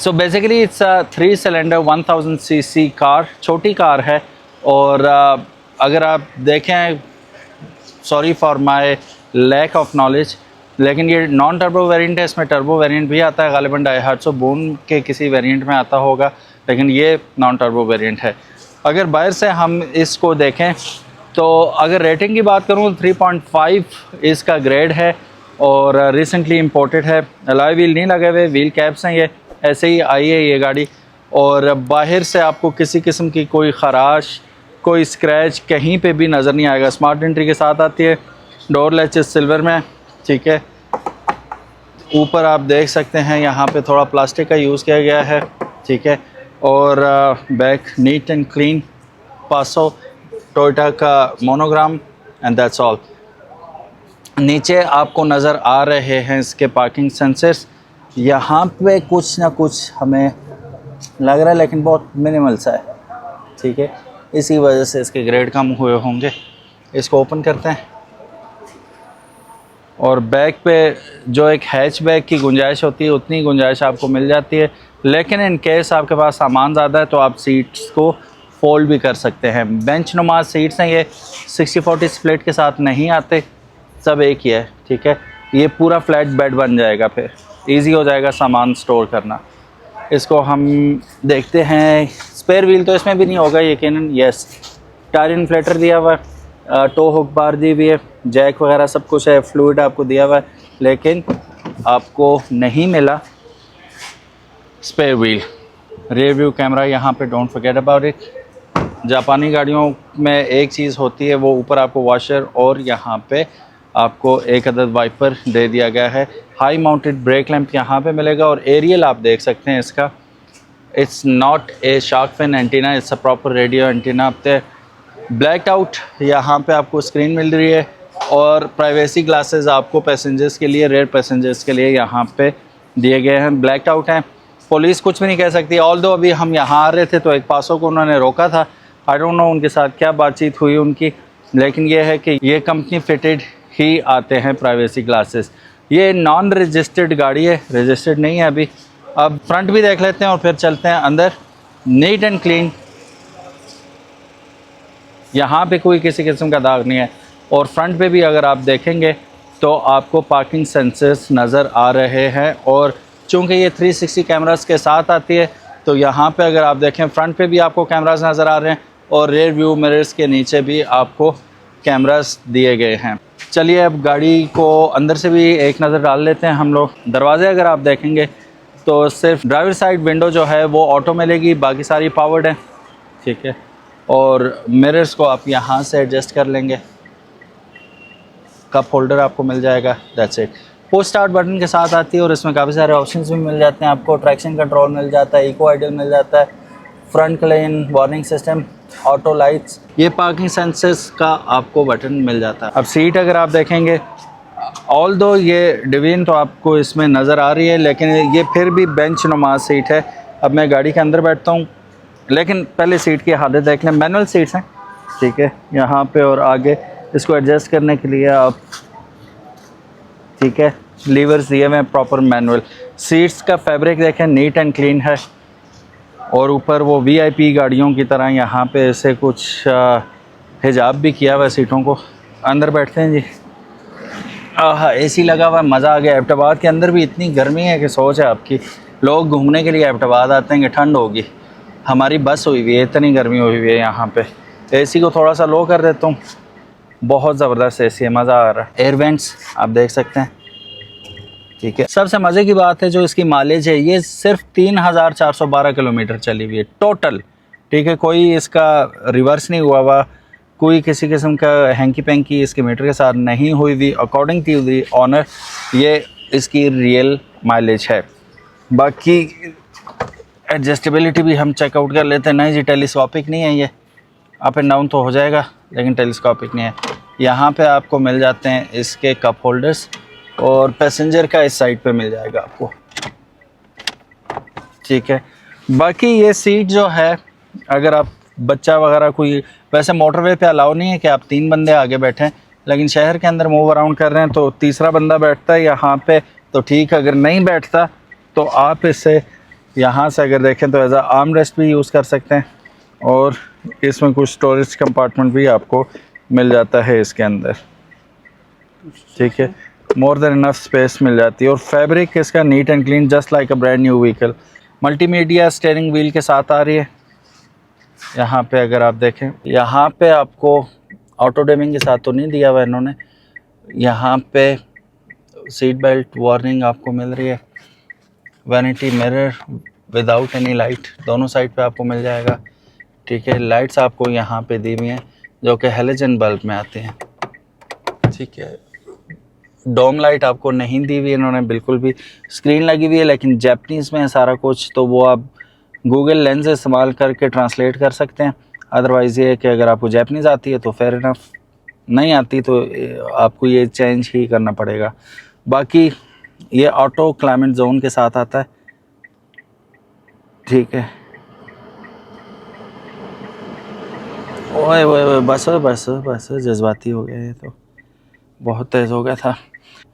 So basically it's 3 cylinder 1000 CC car, छोटी car है। और अगर आप देखें, sorry for my lack of knowledge, लेकिन ये नॉन टर्बो वेरिएंट है, इसमें टर्बो वेरिएंट भी आता है, गालिबन डाइहाट्सो बोन के किसी वेरिएंट में आता होगा, लेकिन ये नॉन टर्बो वेरिएंट है। अगर बाहर से हम इसको देखें तो अगर रेटिंग की बात करूँ, 3.5 इसका ग्रेड है और रिसेंटली इंपोर्टेड है। अलॉय व्हील नहीं लगे हुए, व्हील कैप्स हैं, ये ऐसे ही आई है ये गाड़ी। और बाहर से आपको किसी किस्म की कोई ख़राश, कोई स्क्रैच कहीं पे भी नज़र नहीं आएगा। स्मार्ट एंट्री के साथ आती है, डोर लैचेस सिल्वर में, ठीक है। ऊपर आप देख सकते हैं यहाँ पे थोड़ा प्लास्टिक का यूज़ किया गया है, ठीक है। और बैक नीट एंड क्लीन, पासो टोयोटा का मोनोग्राम, एंड दैट्स ऑल। नीचे आपको नज़र आ रहे हैं इसके पार्किंग सेंसर्स। यहाँ पे कुछ ना कुछ हमें लग रहा है, लेकिन बहुत मिनिमल सा है, ठीक है। इसी वजह से इसके ग्रेड कम हुए होंगे। इसको ओपन करते हैं और बैक पे जो एक हैचबैक की गुंजाइश होती है उतनी गुंजाइश आपको मिल जाती है, लेकिन इन केस आपके पास सामान ज़्यादा है तो आप सीट्स को फोल्ड भी कर सकते हैं। बेंच नुमा सीट्स हैं, ये 60-40 स्प्लिट के साथ नहीं आते, सब एक ही है, ठीक है। ये पूरा फ्लैट बेड बन जाएगा, फिर इजी हो जाएगा सामान स्टोर करना। इसको हम देखते हैं। स्पेयर व्हील तो इसमें भी नहीं होगा यकीनन, यस। टायर इन्फ्लेटर दिया हुआ है, टो हुक बार दी हुई है, जैक वगैरह सब कुछ है, फ्लूइड आपको दिया हुआ है, लेकिन आपको नहीं मिला spare wheel. Rear view camera यहाँ पे, डोंट फॉरगेट अबाउट इट। जापानी गाड़ियों में एक चीज़ होती है, वो ऊपर आपको वॉशर और यहाँ पे आपको एक अदद वाइपर दे दिया गया है। हाई माउंटेड ब्रेक लैंप यहाँ पे मिलेगा और एरियल आप देख सकते हैं इसका। It's not a shark fin antenna, it's a proper radio antenna. अब ब्लैक आउट यहाँ पे आपको स्क्रीन मिल रही है और प्राइवेसी ग्लासेस आपको पैसेंजर्स के लिए, रेयर पैसेंजर्स के लिए यहाँ पे दिए गए हैं। ब्लैक आउट हैं, पुलिस कुछ भी नहीं कह सकती। ऑल्दो अभी हम यहाँ आ रहे थे तो एक पासों को उन्होंने रोका था, आई डोंट नो उनके साथ क्या बातचीत हुई उनकी, लेकिन ये है कि ये कंपनी फिटेड ही आते हैं प्राइवेसी ग्लासेस। ये नॉन रजिस्टर्ड गाड़ी है, रजिस्टर्ड नहीं है अभी। अब फ्रंट भी देख लेते हैं और फिर चलते हैं अंदर। नीट एंड क्लीन, यहाँ पे कोई किसी किस्म का दाग नहीं है। और फ्रंट पे भी अगर आप देखेंगे तो आपको पार्किंग सेंसर्स नज़र आ रहे हैं। और चूँकि ये 360 कैमरास के साथ आती है तो यहाँ पे अगर आप देखें फ्रंट पे भी आपको कैमरास नज़र आ रहे हैं और रेयर व्यू मिरर्स के नीचे भी आपको कैमरास दिए गए हैं। चलिए अब गाड़ी को अंदर से भी एक नज़र डाल लेते हैं हम लोग। दरवाजे अगर आप देखेंगे तो सिर्फ ड्राइवर साइड विंडो जो है वो ऑटो मिलेगी, बाकी सारी पावर्ड है, ठीक है। और मिरर्स को आप यहाँ से एडजस्ट कर लेंगे, कप होल्डर आपको मिल जाएगा, that's it. Push start button के साथ आती है और इसमें काफ़ी सारे ऑप्शंस भी मिल जाते हैं आपको। ट्रैक्शन कंट्रोल मिल जाता है, इको आइडल मिल जाता है, front clean, warning system, auto lights, ये पार्किंग सेंसर्स का आपको बटन मिल जाता है। अब सीट अगर आप देखेंगे, ऑल दो ये डिवीजन तो आपको इसमें नज़र आ रही है, लेकिन ये फिर भी बेंच नुमा सीट है। अब मैं गाड़ी के अंदर बैठता हूँ, लेकिन पहले सीट की हालत देख लें। मैनुअल सीट्स हैं, ठीक है, यहाँ पे और आगे इसको एडजस्ट करने के लिए आप, ठीक है, लीवर्स दिए हुए हैं प्रॉपर मैनुअल। सीट्स का फैब्रिक देखें, नीट एंड क्लीन है। और ऊपर वो वीआईपी गाड़ियों की तरह यहाँ पे ऐसे कुछ हिजाब भी किया हुआ है सीटों को। अंदर बैठते हैं जी। एसी लगा हुआ है, मज़ा आ गया। एबटाबाद के अंदर भी इतनी गर्मी है कि सोच है आपकी, लोग घूमने के लिए एबटाबाद आते हैं कि ठंड होगी। हमारी बस हुई हुई है, इतनी गर्मी हुई हुई है यहाँ पे। एसी को थोड़ा सा लो कर देता हूँ, बहुत ज़बरदस्त एसी है, मज़ा आ रहा है। एयर वेंट्स आप देख सकते हैं, ठीक है। सबसे मज़े की बात है जो इसकी माइलेज है, ये सिर्फ 3412 किलोमीटर चली हुई है टोटल, ठीक है। कोई इसका रिवर्स नहीं हुआ हुआ, कोई किसी किस्म का हैंकी पैंकी इसके मीटर के साथ नहीं हुई हुई। अकॉर्डिंग टू दी ऑनर ये इसकी रियल माइलेज है। बाकी एडजस्टेबिलिटी भी हम चेकआउट कर लेते हैं। नहीं जी, टेलीस्कोपिक नहीं है ये, अप एंड डाउन तो हो जाएगा लेकिन टेलीस्कोपिक नहीं है। यहाँ पे आपको मिल जाते हैं इसके कप होल्डर्स और पैसेंजर का इस साइड पे मिल जाएगा आपको, ठीक है। बाकी ये सीट जो है, अगर आप बच्चा वगैरह कोई, वैसे मोटरवे पे अलाउ नहीं है कि आप 3 बंदे आगे बैठें, लेकिन शहर के अंदर मूव अराउंड कर रहे हैं तो तीसरा बंदा बैठता है यहाँ पे तो ठीक। अगर नहीं बैठता तो आप इसे यहाँ से अगर देखें तो एज आ आर्म रेस्ट भी यूज़ कर सकते हैं, और इसमें कुछ स्टोरेज कंपार्टमेंट भी आपको मिल जाता है इसके अंदर, ठीक है। मोर देन इनफ स्पेस मिल जाती है, और फैब्रिक इसका neat and clean just like a brand new vehicle. Multimedia steering wheel के साथ आ रही है। यहाँ पे अगर आप देखें, यहाँ पे आपको ऑटो डिमिंग के साथ तो नहीं दिया हुआ इन्होंने, यहाँ पे सीट बेल्ट वार्निंग आपको मिल रही है। Vanity mirror without any light दोनों साइड पे आपको मिल जाएगा, ठीक है। लाइट्स आपको यहाँ पे दी हुई हैं जो कि हेलोजन बल्ब में आते हैं, ठीक है। डोम लाइट आपको नहीं दी हुई इन्होंने बिल्कुल भी। स्क्रीन लगी हुई है लेकिन जापानीज़ में है सारा कुछ, तो वो आप गूगल लेंस इस्तेमाल करके ट्रांसलेट कर सकते हैं। अदरवाइज़ ये है कि अगर आपको जापानीज़ आती है तो फेयर इनफ, नहीं आती तो आपको ये चेंज ही करना पड़ेगा। बाकी ये ऑटो क्लाइमेट जोन के साथ आता है, ठीक है। ओए ओए ओए बस बस बस, जज्बाती हो गया, ये तो बहुत तेज़ हो गया था।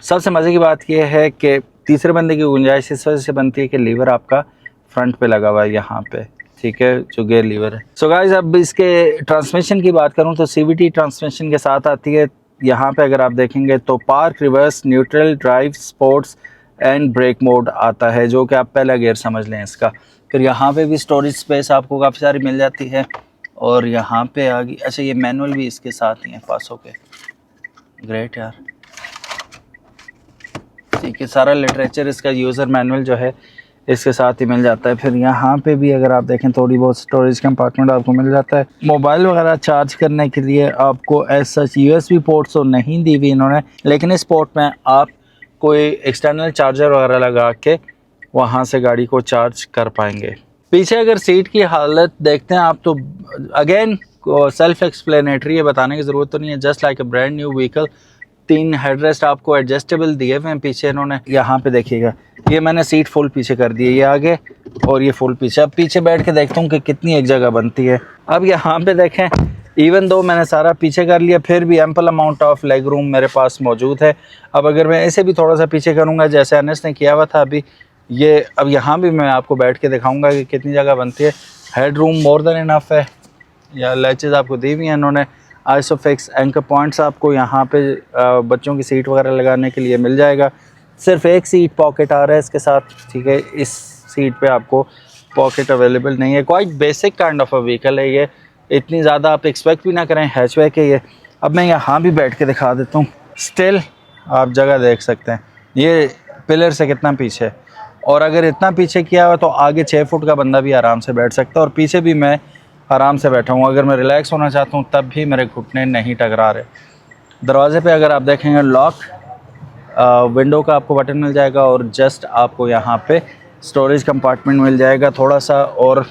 सबसे मज़े की बात यह है कि तीसरे बंदे की गुंजाइश इस वजह से बनती है कि लीवर आपका फ्रंट पे लगा हुआ है यहाँ पे, ठीक है, जो गियर लीवर है। सो गाइस, अब इसके ट्रांसमिशन की बात करूँ तो CVT ट्रांसमिशन के साथ आती है। यहाँ पे अगर आप देखेंगे तो park, reverse, neutral, drive, sports and brake mode आता है, जो कि आप पहला गियर समझ लें इसका। फिर यहाँ पे भी स्टोरेज स्पेस आपको काफ़ी सारी मिल जाती है, और यहाँ पे आगे, अच्छा ये मैनुअल भी इसके साथ ही है पास होके, ग्रेट यार, ठीक है। सारा लिटरेचर इसका, यूज़र मैनुअल जो है इसके साथ ही मिल जाता है। फिर यहाँ पे भी अगर आप देखें थोड़ी बहुत स्टोरेज कंपार्टमेंट आपको मिल जाता है। मोबाइल वगैरह चार्ज करने के लिए आपको एज सच USB पोर्ट तो नहीं दी हुई इन्होंने, लेकिन इस पोर्ट में आप कोई एक्सटर्नल चार्जर वगैरह लगा के वहाँ से गाड़ी को चार्ज कर पाएंगे। पीछे अगर सीट की हालत देखते हैं आप तो अगेन सेल्फ एक्सप्लेनेटरी है, बताने की ज़रूरत तो नहीं है, just like a brand new vehicle. 3 headrest आपको एडजस्टेबल दिए हुए हैं पीछे इन्होंने। यहाँ पे देखिएगा, ये मैंने सीट फुल पीछे कर दी है, ये आगे और ये फुल पीछे। अब पीछे बैठ के देखता हूँ कि कितनी एक जगह बनती है। अब यहाँ पे देखें, इवन दो मैंने सारा पीछे कर लिया, फिर भी ample amount of leg room मेरे पास मौजूद है। अब अगर मैं ऐसे भी थोड़ा सा पीछे करूँगा जैसे अनस ने किया हुआ था अभी, ये अब यहाँ भी मैं आपको बैठ के दिखाऊँगा कि कितनी जगह बनती है। Head room more than enough है, या लैचेज़ आपको दी हुई हैं इन्होंने। आइसोफिक्स एंकर पॉइंट्स आपको यहाँ पे बच्चों की सीट वगैरह लगाने के लिए मिल जाएगा। सिर्फ एक सीट पॉकेट आ रहा है इसके साथ, ठीक है। इस सीट पे आपको पॉकेट अवेलेबल नहीं है। Quite basic kind of a vehicle है ये, इतनी ज़्यादा आप एक्सपेक्ट भी ना करें हैचबैक है ये। अब मैं यहाँ भी बैठ के दिखा देता हूँ, स्टिल आप जगह देख सकते हैं ये पिलर से कितना पीछे है, और अगर इतना पीछे किया हुआ तो आगे 6 फुट का बंदा भी आराम से बैठ सकता है, और पीछे भी मैं आराम से बैठा हूँ। अगर मैं रिलैक्स होना चाहता हूँ तब भी मेरे घुटने नहीं टकरा रहे। दरवाजे पे अगर आप देखेंगे लॉक, विंडो का आपको बटन मिल जाएगा, और जस्ट आपको यहाँ पे स्टोरेज कंपार्टमेंट मिल जाएगा थोड़ा सा, और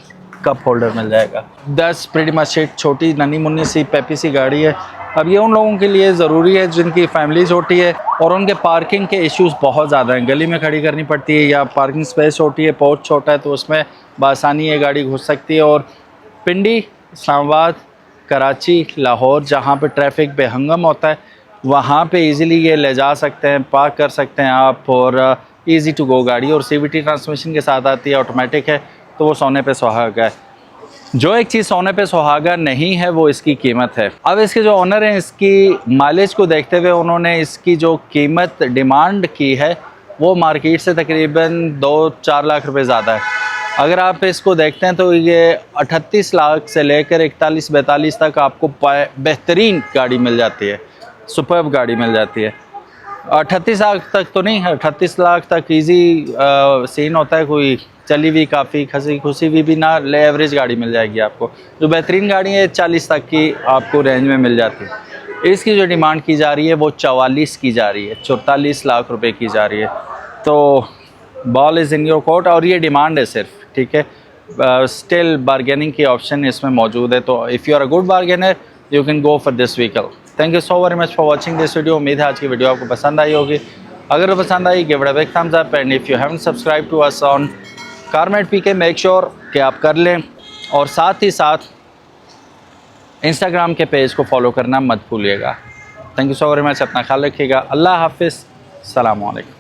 कप होल्डर मिल जाएगा। 10 प्रीटी मच इट, छोटी नन्ही मुन्नी सी पेपी सी गाड़ी है। अब ये उन लोगों के लिए ज़रूरी है जिनकी फैमिली छोटी है और उनके पार्किंग के इश्यूज़ बहुत ज़्यादा हैं, गली में खड़ी करनी पड़ती है, या पार्किंग स्पेस छोटी है, पोर्च छोटा है, तो उसमें बआसानी ये गाड़ी घुस सकती है। और पिंडी, इस्लामाबाद, कराची, लाहौर जहाँ पे ट्रैफिक बेहंगम होता है वहाँ पे इजीली ये ले जा सकते हैं, पार्क कर सकते हैं आप, और इजी टू गो गाड़ी। और CVT ट्रांसमिशन के साथ आती है, ऑटोमेटिक है, तो वो सोने पे सुहागा है। जो एक चीज़ सोने पे सुहागा नहीं है वो इसकी कीमत है। अब इसके जो ओनर हैं, इसकी माइलेज को देखते हुए उन्होंने इसकी जो कीमत डिमांड की है वो मार्केट से तकरीबन 2-4 लाख रुपए ज़्यादा है। अगर आप इसको देखते हैं तो ये 38 लाख से लेकर 41-42 तक आपको बेहतरीन गाड़ी मिल जाती है, सुपर्ब गाड़ी मिल जाती है। 38 लाख तक तो नहीं, 38 लाख तक इजी सीन होता है, कोई चली हुई काफ़ी खसी खुशी हुई भी ना ले, एवरेज गाड़ी मिल जाएगी आपको। जो बेहतरीन गाड़ी है 40 तक की आपको रेंज में मिल जाती है। इसकी जो डिमांड की जा रही है वो 44 की जा रही है, 44 लाख रुपए की जा रही है। तो ball is in your court, और ये डिमांड है सिर्फ, ठीक है। स्टिल बार्गेनिंग की ऑप्शन इसमें मौजूद है, तो if you are a good bargainer you can go for this vehicle. Thank you so very much for watching this video. उम्मीद है आज की वीडियो आपको पसंद आई होगी। अगर पसंद आई, give it a big thumbs up, and if you haven't subscribe to us on carmate PK, make sure कि आप कर लें, और साथ ही साथ इंस्टाग्राम के पेज को फॉलो करना मत भूलिएगा। Thank you so very much, अपना ख्याल रखिएगा। अल्लाह हाफिज़, अस्सलाम वालेकुम।